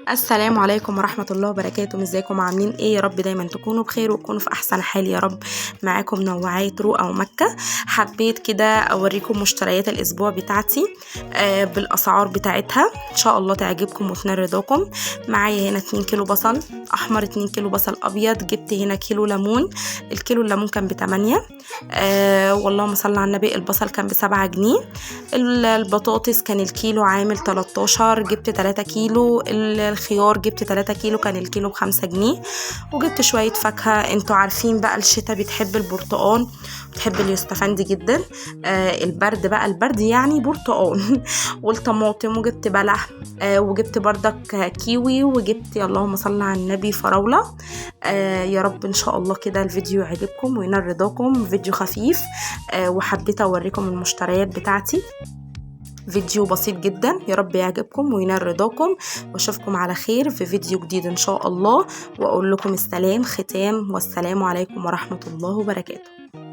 السلام عليكم ورحمة الله وبركاته. ازيكم عاملين ايه؟ يا رب دايما تكونوا بخير وتكونوا في احسن حال يا رب. معاكم نوعات رؤى ومكة. حبيت كده اوريكم مشتريات الاسبوع بتاعتي بالاسعار بتاعتها، ان شاء الله تعجبكم وتنال رضاكم. معايا هنا 2 كيلو بصل احمر، 2 كيلو بصل ابيض، جبت هنا كيلو ليمون. الكيلو الليمون كان ب8. واللهم صل على النبي. البصل كان ب7 جنيه. البطاطس كان الكيلو عامل 13، جبت 3 كيلو. الخيار جبت 3 كيلو، كان الكيلو ب5 جنيه. وجبت شوية فاكهة، انتوا عارفين بقى الشتا بتحب البرتقال، بتحب اليوستفندي جدا. البرد بقى، البرد يعني برتقال والطماطم. وجبت بلح، وجبت بردك كيوي، وجبت اللهم صل على النبي فراولة. يا رب ان شاء الله كده الفيديو يعجبكم وينال رضاكم. فيديو خفيف، وحبيت اوريكم المشتريات بتاعتي. فيديو بسيط جدا، يا رب يعجبكم وينال رضاكم. واشوفكم على خير في فيديو جديد ان شاء الله، واقول لكم السلام ختام، والسلام عليكم ورحمة الله وبركاته.